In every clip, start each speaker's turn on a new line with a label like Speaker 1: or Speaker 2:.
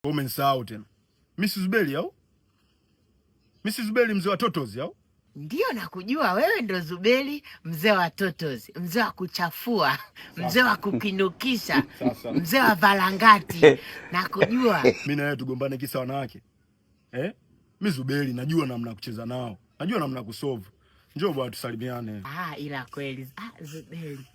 Speaker 1: Umensahau tena. Mrs. Belly au? Mrs. Belly mzee wa totozi au?
Speaker 2: Ndio nakujua wewe ndo Zubeli mzee wa totozi, mzee wa kuchafua, mzee wa kupindukisha, mzee wa valangati. Nakujua.
Speaker 1: Mimi na wewe tugombane kisa wanawake. Mimi Zubeli najua namna kucheza nao. Najua namna kusolve. Njoo bwana tusalimiane.
Speaker 2: Ila kweli. Zubeli.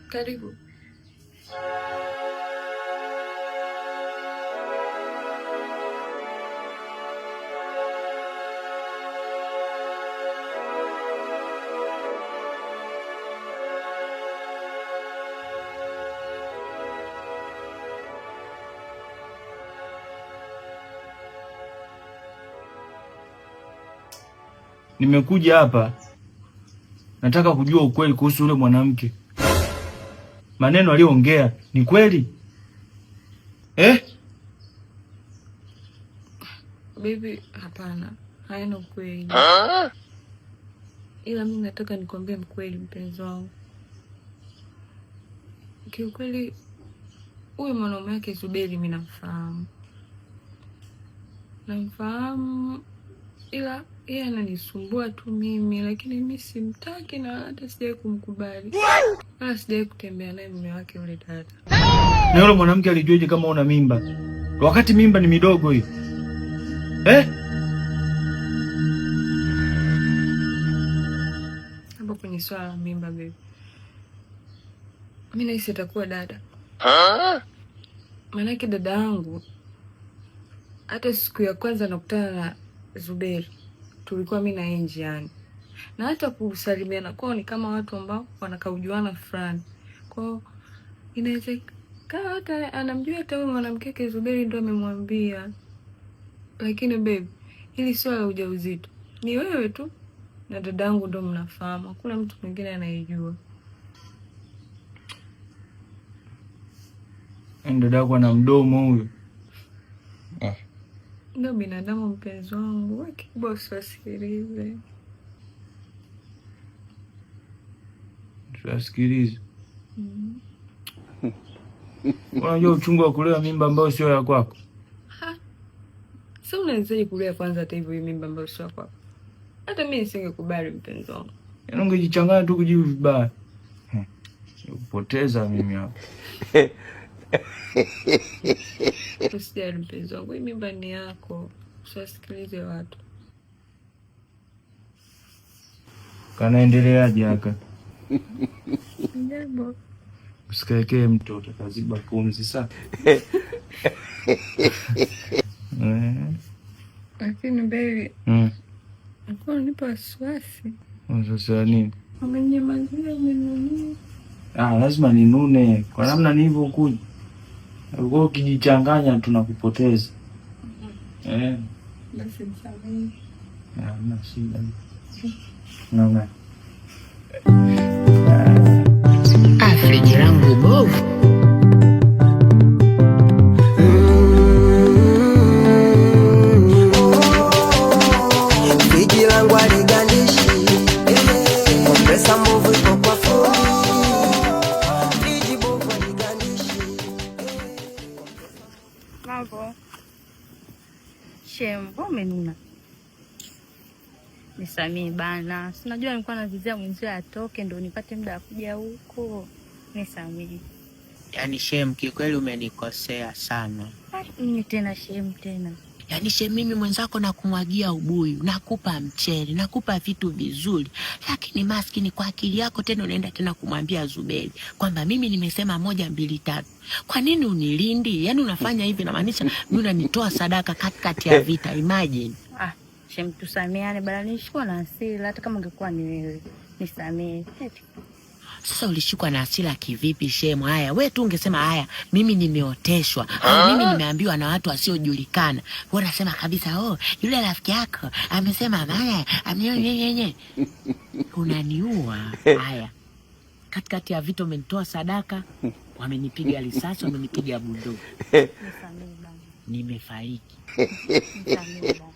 Speaker 3: Karibu.
Speaker 4: Nimekuja hapa nataka kujua ukweli kuhusu yule mwanamke. Maneno aliyoongea ni kweli?
Speaker 3: Baby, hapana. Haina ukweli. Ila mimi nataka nikwambie mkweli mpenzi wangu. Kiukweli huyu mwanaume wake Zuberi mimi namfahamu. Namfahamu ila yeye ananisumbua tu mimi, lakini mimi simtaki na hata sijai kumkubali. Wala sijai kutembea naye mume wake yule dada.
Speaker 4: Na yule mwanamke alijuaje kama una mimba? Wakati mimba ni midogo hiyo.
Speaker 3: Hapo kwenye swala la mimba baby. Mimi nahisi itakuwa dada. Maanake dada yangu hata siku ya kwanza nakutana na Zuberi tulikuwa mimi na yeye njiani. Na hata kusalimiana kwao ni kama watu ambao wanakaujuana fulani. Kwao inawezekana hata anamjua hata huyo mwanamke wake Zuberi ndo amemwambia. Lakini babe, hili swala la ujauzito ni wewe tu na dadangu ndo mnafahamu. Hakuna mtu mwingine anayejua.
Speaker 4: Dadako ana mdomo huyo.
Speaker 3: Ndio binadamu mpenzi wangu, wewe kikubwa usiwasikilize.
Speaker 4: Tuwasikilize. Unajua uchungu wa kulea mimba ambayo sio ya kwako?
Speaker 3: Sasa unaanzaje kulea kwanza hata hivyo hiyo mimba ambayo sio ya kwako? Hata mimi nisingekubali mpenzi wangu.
Speaker 4: Yaani ungejichanganya tu kujibu vibaya. Upoteza mimi hapo.
Speaker 3: Usijali mpenzi wangu, hii mimba ni yako. Usiwasikilize watu.
Speaker 4: Kanaendeleaje haka?
Speaker 3: Jambo.
Speaker 4: Usikaekee mtoto kaziba pumzi sasa.
Speaker 3: Lakini baby. Nakuwa nipo wasiwasi.
Speaker 4: Sasa nini?
Speaker 3: Amenyamazia umenunia.
Speaker 4: Lazima ninune. Kwa namna nilivyokuja. Wewe ukijichanganya tunakupoteza.
Speaker 3: Basi msamehe.
Speaker 4: Hamna shida. Naona.
Speaker 2: Friji langu bovu.
Speaker 5: Friji langu aligandishi. Pesa mbovu iko kwa fundi. Friji bovu aligandishi.
Speaker 6: Mambo. Shembo umenuna. Ni nisamee bana. Si unajua nilikuwa navizia mwenzio atoke ndo nipate muda wa kuja huko. Nisamee.
Speaker 2: Yaani shem, kikweli umenikosea sana.
Speaker 6: Mimi tena shem tena.
Speaker 2: Yaani shem, mimi mwenzako nakumwagia ubuyu, nakupa mchele, nakupa vitu vizuri. Lakini maskini kwa akili yako tena unaenda tena kumwambia Zuberi kwamba mimi nimesema 1 2 3. Kwa nini unilindi? Yaani unafanya hivi na maanisha mimi unanitoa sadaka katikati ya vita. Imagine.
Speaker 6: Shem, tusameane bana, nilishikwa na hasira hata kama ungekuwa ni wewe. Nisamee.
Speaker 2: Sasa ulishikwa na hasira kivipi shemu? Haya, wewe tu ungesema haya, mimi nimeoteshwa au mimi nimeambiwa na watu wasiojulikana. Wewe unasema kabisa, yule rafiki yako amesema haya, amenyenyenye. Unaniua. Haya. Katikati ya vita umenitoa sadaka, wamenipiga risasi, wamenipiga bunduki.
Speaker 6: Nisamee bana.
Speaker 2: Nimefariki.
Speaker 6: Nisamee bana.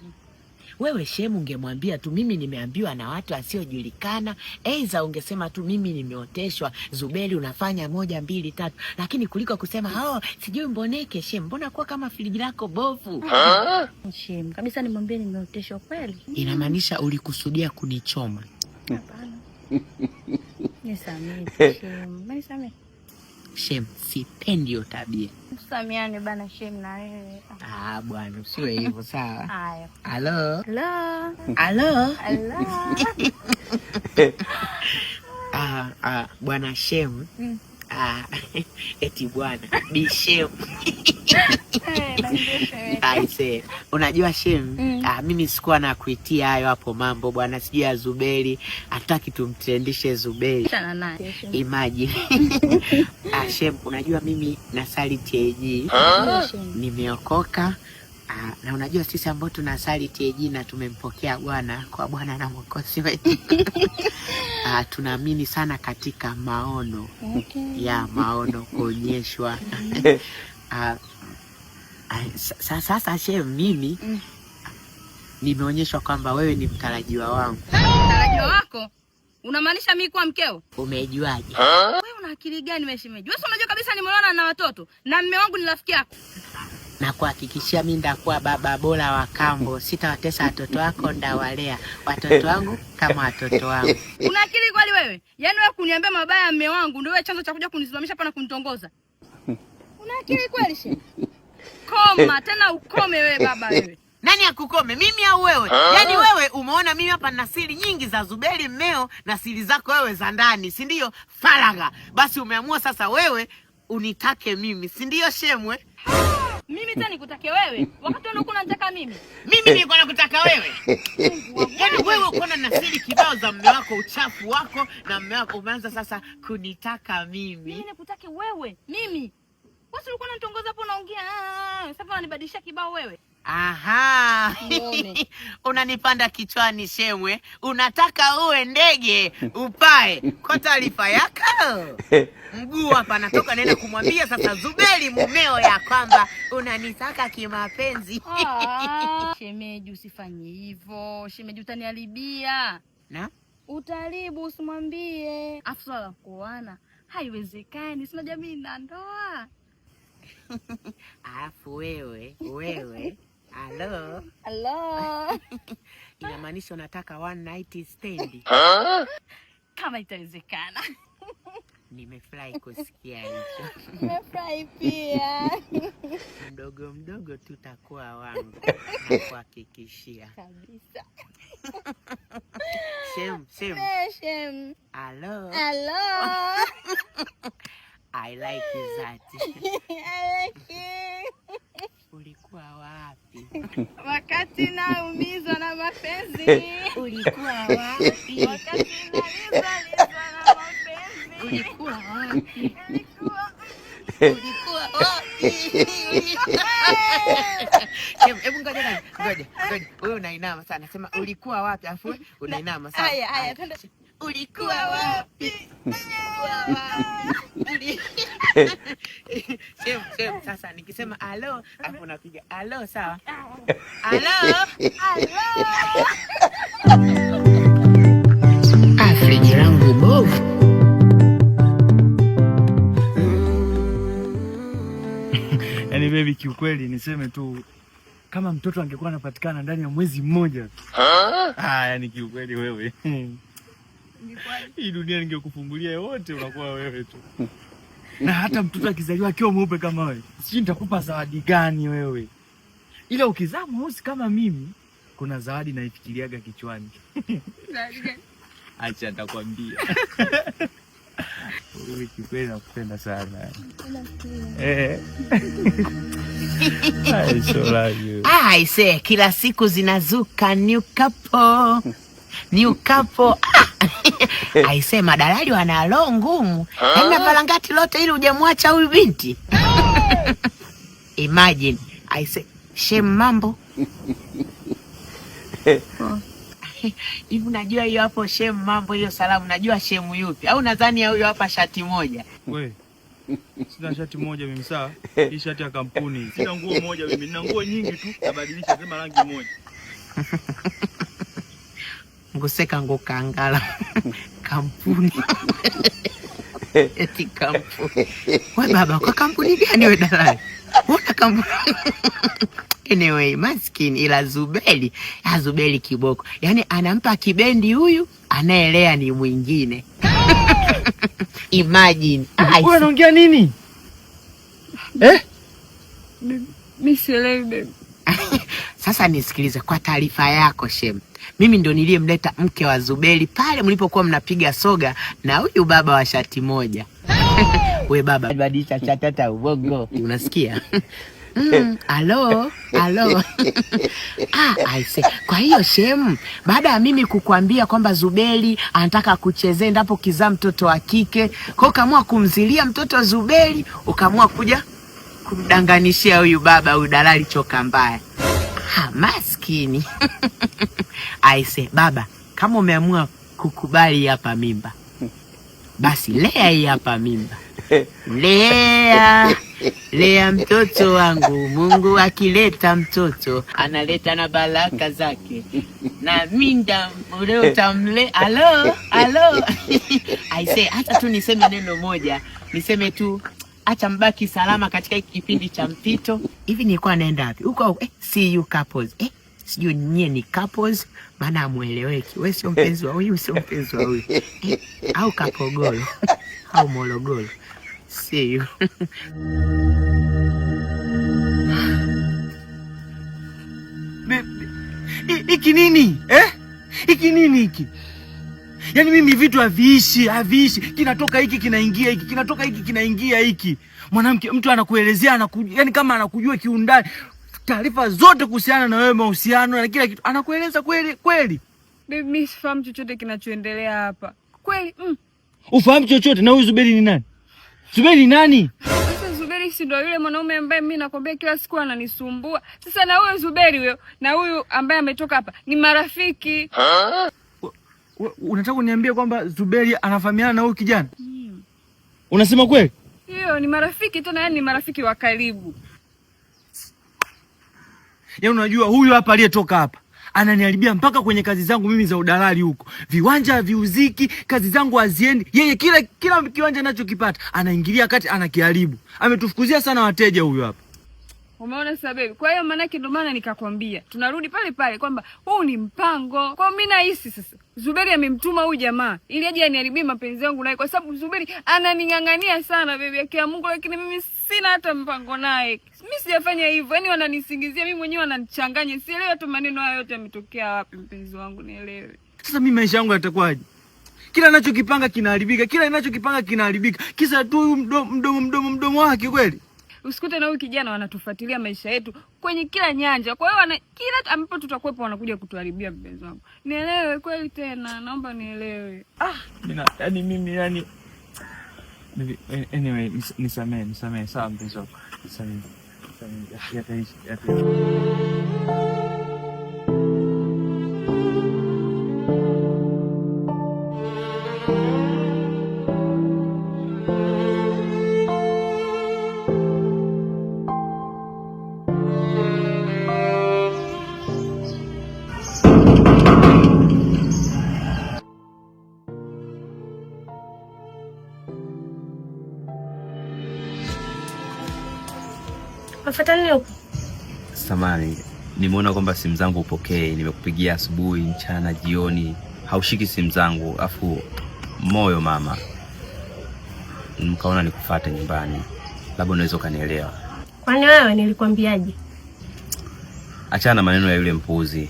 Speaker 2: Wewe shemu ungemwambia tu mimi nimeambiwa na watu wasiojulikana, aidha ungesema tu mimi nimeoteshwa, Zuberi unafanya 1 2 3, lakini kuliko kusema sijui mboneke. Shemu, mbona kuwa kama friji lako bovu?
Speaker 6: Shemu, kabisa nimwambie nimeoteshwa kweli?
Speaker 2: Inamaanisha ulikusudia kunichoma.
Speaker 6: Hapana. Nisamee shemu. Nisamee.
Speaker 2: Shemu, sipendi hiyo tabia.
Speaker 6: Tusameane bana shemu na wewe.
Speaker 2: Bwana, usiwe hivyo sawa?
Speaker 6: Haya.
Speaker 2: Halo.
Speaker 6: Hello.
Speaker 2: Halo.
Speaker 6: Hello.
Speaker 2: Bwana Shemu. Eti bwana Bi Shemu. Aise, unajua Shemu, mimi sikuwa na kuitia hayo hapo mambo bwana, sijui ya Zuberi, hataki tumtrendishe Zuberi. Imagine. Shemu, unajua mimi nasali TAG. Nimeokoka. Na unajua sisi ambao tunasali TAG na tumempokea Bwana kwa Bwana na Mwokozi wetu. Tunaamini sana katika maono. Ya maono kuonyeshwa. Sasa Shemu, mimi nimeonyeshwa kwamba wewe ni mtarajiwa wangu.
Speaker 6: Mtarajiwa wako? Unamaanisha mimi kuwa mkeo?
Speaker 2: Umejuaje?
Speaker 6: Wewe una akili gani wewe shemeji? Wewe unajua kabisa nimeona na watoto na mume wangu ni rafiki yako.
Speaker 2: Na kuhakikishia mimi ndakuwa baba bora wa kambo, sitawatesa watoto wako, ndawalea watoto wangu kama watoto wangu.
Speaker 6: Una akili kweli wewe? Yaani wewe kuniambia mabaya ya mume wangu ndio wewe chanzo cha kuja kunisimamisha hapa na kunitongoza? Una akili kweli shemeji? Koma, tena ukome wewe baba wewe.
Speaker 2: Nani akukome, mimi au wewe? Yaani wewe umeona mimi hapa na siri nyingi za Zuberi mmeo na siri zako wewe za ndani, si ndio? Faragha. Basi umeamua sasa wewe unitake mimi, si ndio Shemwe?
Speaker 6: Mimi tena nikutake wewe? Wakati wewe unataka mimi?
Speaker 2: Mimi nilikuwa nakutaka wewe. Yaani wewe uko na siri kibao za mume wako, uchafu wako na mume wako, umeanza sasa kunitaka mimi.
Speaker 6: Mimi nikutake wewe? Mimi? Wewe ulikuwa unanitongoza hapo unaongea. Sasa unanibadilisha kibao wewe.
Speaker 2: Aha. Unanipanda kichwani Shemwe. Unataka uwe ndege upae. Kwa taarifa yako, mguu hapa natoka naenda kumwambia sasa Zuberi mumeo ya kwamba unanitaka kimapenzi.
Speaker 6: Shemeji usifanye hivyo. Shemeji utaniharibia.
Speaker 2: Na?
Speaker 6: Utaharibu, usimwambie. Afu swala kuoana haiwezekani. Sina jamii na ndoa.
Speaker 2: Alafu wewe. Halo. Inamaanisha unataka 1 night stand?
Speaker 6: Kama itawezekana.
Speaker 2: Nimefurahi kusikia hicho.
Speaker 6: Nimefurahi pia.
Speaker 2: Mdogo mdogo tutakuwa wangu. Nakuhakikishia.
Speaker 6: Kabisa.
Speaker 2: Shem.
Speaker 6: Shem.
Speaker 2: Halo. I like that.
Speaker 6: I like you.
Speaker 2: Ulikuwa wapi?
Speaker 6: Wakati naumizwa na mapenzi.
Speaker 2: Ulikuwa wapi?
Speaker 6: Wakati naumizwa na mapenzi.
Speaker 2: Ulikuwa wapi? Hebu ngoja. Wewe unainama sana. Sema ulikuwa wapi? Afu unainama sana.
Speaker 6: Haya, twende.
Speaker 2: Ulikuwa wapi? Shem, sasa nikisema alo, afu unapiga alo, sawa? Alo. Friji langu bovu.
Speaker 4: Yaani baby, kiukweli niseme tu kama mtoto angekuwa anapatikana ndani ya mwezi mmoja. Yani kiukweli wewe. Hii dunia ningekufungulia wote unakuwa wewe tu. Na hata mtoto akizaliwa akiwa mweupe kama wewe, sijui nitakupa zawadi gani wewe. Ila ukizaa mweusi kama mimi, kuna zawadi naifikiriaga kichwani. Acha nitakwambia. Wewe kikweli nakupenda sana. I so love you.
Speaker 2: I say kila siku zinazuka new couple. New couple. I say madalali wana roho ngumu. Hana balangati lote ili hujamwacha huyu binti. Imagine. I say shame mambo. Hivi unajua hiyo hapo shame mambo hiyo salamu unajua shame yupi? Au nadhani huyo hapa shati moja?
Speaker 4: We. Sina shati moja mimi sawa. Hii shati ya kampuni. Sina nguo moja mimi, nina nguo nyingi tu. Nabadilisha sema rangi moja.
Speaker 2: Nguseka ngokangala. Kampuni. Eti kampuni. Wewe baba kwa kampuni gani wewe dalali? Una kampuni. Anyway, maskini ila Zuberi, Zuberi kiboko. Yaani anampa kibendi huyu, anaelea ni mwingine. Imagine.
Speaker 4: Wewe unaongea nini?
Speaker 3: Mimi sielewi baby.
Speaker 2: Sasa nisikilize kwa taarifa yako Shem. Mimi ndo niliyemleta mke wa Zuberi pale mlipokuwa mnapiga soga na huyu baba wa shati moja. We baba, badilisha chatata ubongo. Unasikia? Alo. I say. Kwa hiyo Shem, baada ya mimi kukuambia kwamba Zuberi anataka kuchezea ndapo kizaa mtoto wa kike, kwa ukaamua kumzilia mtoto Zuberi, ukaamua kuja kumdanganishia huyu baba, huyu dalali choka mbaya. Maskini. I say, baba, kama umeamua kukubali hapa mimba, basi lea hii hapa mimba. Lea mtoto wangu. Mungu akileta mtoto analeta na baraka zake. Na minda leo tamle. Alo. I say hata tu niseme neno moja. Niseme tu acha mbaki salama katika kipindi cha mpito. Hivi nilikuwa naenda wapi? Huko see you couples. Sijui nyie ni couples maana amueleweki. Wewe sio mpenzi wa huyu, sio mpenzi wa huyu. Au kapogolo. Au mologolo. See you.
Speaker 4: Iki nini? Iki nini hiki? Yaani mimi vitu haviishi. Kinatoka hiki kinaingia hiki, kinatoka hiki kinaingia hiki. Mwanamke mtu anakuelezea yaani kama anakujua kiundani. Taarifa zote kuhusiana na wewe, mahusiano na kila kitu. Anakueleza kweli.
Speaker 3: Baby, mimi sifahamu chochote kinachoendelea hapa. Kweli?
Speaker 4: Ufahamu chochote? Na huyu Zuberi ni nani? Zuberi ni nani?
Speaker 3: Sasa Zuberi si ndio yule mwanaume ambaye mimi nakwambia kila siku ananisumbua. Sasa na huyo Zuberi huyo na huyu ambaye ametoka hapa ni marafiki.
Speaker 4: Unataka kuniambia kwamba Zuberi anafahamiana na huyu kijana? Unasema kweli?
Speaker 3: Hiyo ni marafiki tena, yani ni marafiki wa karibu.
Speaker 4: Yaani unajua huyu hapa aliyetoka hapa ananiharibia mpaka kwenye kazi zangu mimi za udalali huko. Viwanja haviuziki, kazi zangu haziendi. Yeye kila kiwanja anachokipata anaingilia kati, anakiharibu. Ametufukuzia sana wateja huyu hapa.
Speaker 3: Umeona sababu? Kwa hiyo maana ndio maana nikakwambia tunarudi pale kwamba huu ni mpango. Kwa mimi nahisi sasa Zuberi amemtuma huyu jamaa ili aje aniharibie mapenzi yangu naye, kwa sababu Zuberi ananingangania sana baby yake ya Mungu, lakini mimi sina hata mpango naye. Mimi sijafanya hivyo. Yaani wananisingizia mimi mwenyewe, wananichanganya. Sielewi hata maneno hayo yote yametokea wapi mpenzi wangu, nielewe.
Speaker 4: Sasa mimi maisha yangu yatakuwaje? Kila ninachokipanga kinaharibika. Kisa tu mdomo wake kweli.
Speaker 3: Usikute na huyu kijana wanatufuatilia maisha yetu kwenye kila nyanja. Kwa hiyo kila ambapo tutakuwepo wanakuja kutuharibia mpenzi wangu. Nielewe kweli tena, naomba nielewe.
Speaker 4: Anyway, nisamee sawa mpenzi wangu. Nisamee. Yataishi.
Speaker 7: Mafuta nini huko?
Speaker 8: Samani,
Speaker 7: nimeona kwamba simu zangu upokee, nimekupigia asubuhi, mchana, jioni, haushiki simu zangu, afu moyo mama. Nikaona nikufuate nyumbani. Labda unaweza kanielewa.
Speaker 8: Kwani wewe nilikwambiaje?
Speaker 7: Achana maneno ya yule mpuzi.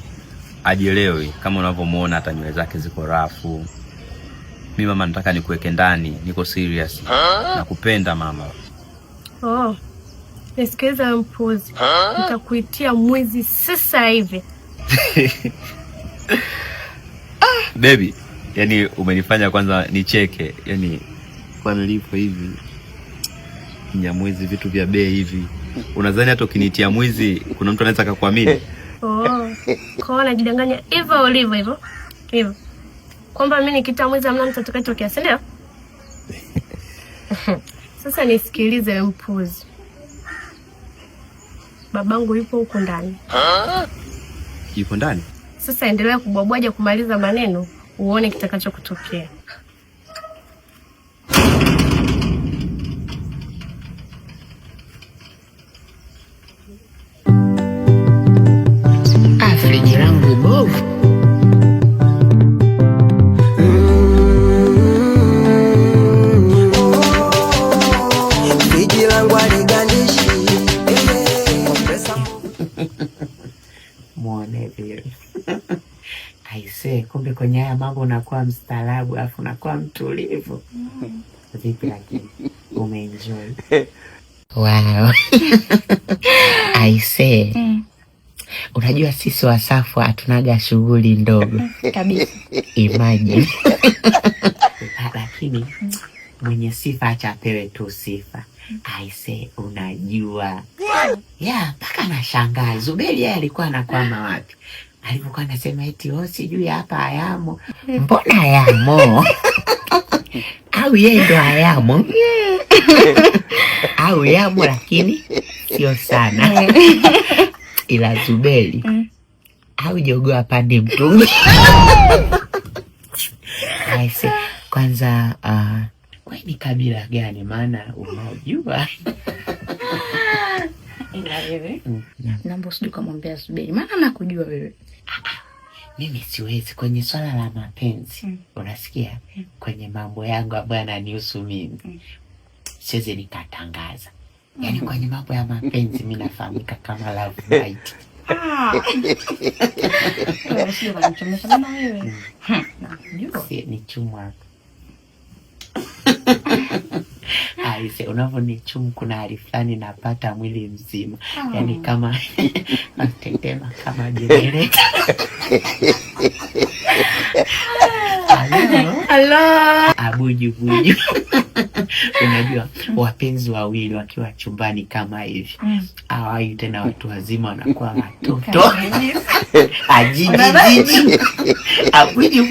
Speaker 7: Ajielewi kama unavyomuona hata nywele zake ziko rafu. Mimi mama nataka nikuweke ndani, niko serious. Nakupenda mama.
Speaker 8: Oh. Nisikilize mpuzi. Nitakuitia mwizi sasa hivi.
Speaker 7: Baby, yani umenifanya kwanza nicheke. Yani kwa nilipo hivi Nyamwezi vitu vya bei hivi. Unadhani hata ukinitia mwizi kuna mtu anaweza kukuamini?
Speaker 8: Oh. Kwa unajidanganya hivyo ulivyo hivyo. Hivyo. Kwamba mimi nikiita mwizi amna mtu atakayetokea, si ndio? Sasa nisikilize mpuzi. Babangu yupo huko ndani.
Speaker 7: Yupo ndani?
Speaker 8: Sasa endelea kubwabwaja kumaliza maneno uone kitakachokutokea.
Speaker 2: Friji langu bovu.
Speaker 5: Friji langu aligandishi.
Speaker 2: Muone vile. Aise, kumbe kwenye haya mambo unakuwa mstaarabu afu unakuwa mtulivu. Vipi lakini umeenjoy? Wow. Aise. Unajua sisi Wasafu hatunaga shughuli ndogo kabisa. Imagine. Lakini mwenye sifa acha apewe tu sifa. Aise, unajua. Mpaka nashangaa. Zuberi yeye alikuwa anakwama wapi? Alipokuwa anasema eti sijui hapa hayamo. Mbona hayamo? Au yeye ndo hayamo? Au yamo lakini sio sana. Ila Zuberi au jogoa pande mtungi. Aise, kwanza wewe ni kabila gani? Maana unajua.
Speaker 6: Ila wewe naomba usije kumwambia Zuberi, maana nakujua wewe.
Speaker 2: Mimi siwezi kwenye swala la mapenzi. Unasikia? Kwenye mambo yangu ambayo yananihusu mimi. Siwezi nikatangaza. Yaani kwenye mambo ya mapenzi mimi nafahamika kama love bite.
Speaker 6: Wewe sio unachomesha mama wewe.
Speaker 2: Ni chumwa. Aise, unavyonichumu kuna hali fulani napata mwili mzima. Yaani kama natetema kama jenereta.
Speaker 6: Hello.
Speaker 2: Abuju. Unajua wapenzi wawili wakiwa chumbani kama hivi. Hawai tena watu wazima wanakuwa watoto. Ajiji. Abuju.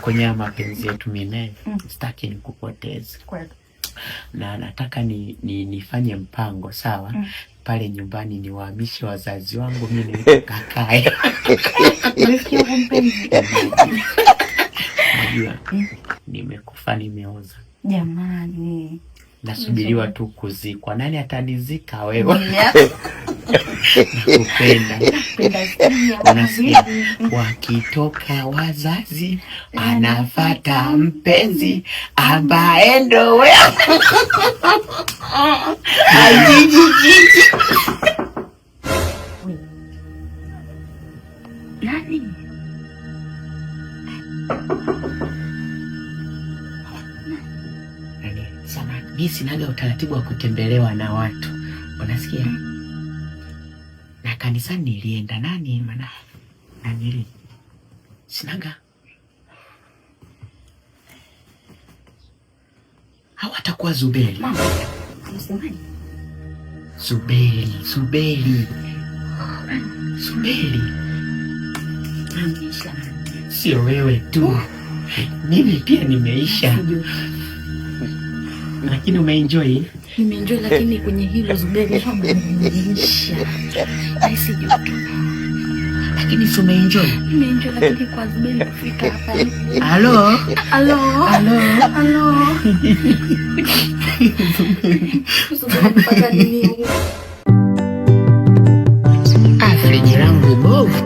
Speaker 2: Kwenye mapenzi yetu mimi sitaki nikupoteze. Na nataka nifanye mpango, sawa? Pale nyumbani niwahamishe wazazi wangu mimi nikakae.
Speaker 6: Umefikia mpenzi?
Speaker 2: Najua nimekufa, nimeoza.
Speaker 6: Jamani.
Speaker 2: Nasubiriwa tu kuzikwa. Nani atanizika wewe? Nakupenda. Unasikia? Wakitoka wazazi anafata mpenzi ambaye ndo wewe. Ajiji.
Speaker 6: Nani?
Speaker 2: Mimi sinaga utaratibu wa kutembelewa na watu. Unasikia? Na kanisani nilienda nani maana? Nani? Sinaga. Hawatakuwa Zuberi.
Speaker 6: Mama, unasemaje?
Speaker 2: Zuberi.
Speaker 6: Ameisha.
Speaker 2: Sio wewe tu. Mimi pia nimeisha. Lakini umeenjoy?
Speaker 6: Nimeenjoy, lakini kwenye hilo Zuberi kama nimeisha. Aisi joto.
Speaker 2: Lakini si umeenjoy?
Speaker 6: Nimeenjoy, lakini kwa Zuberi kufika hapa.
Speaker 2: Halo.
Speaker 6: Zuberi pata nini?
Speaker 2: Libovu.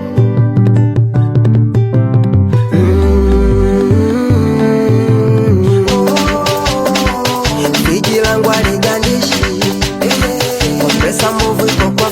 Speaker 5: Viji langu aligandishi, pesa move iko kwa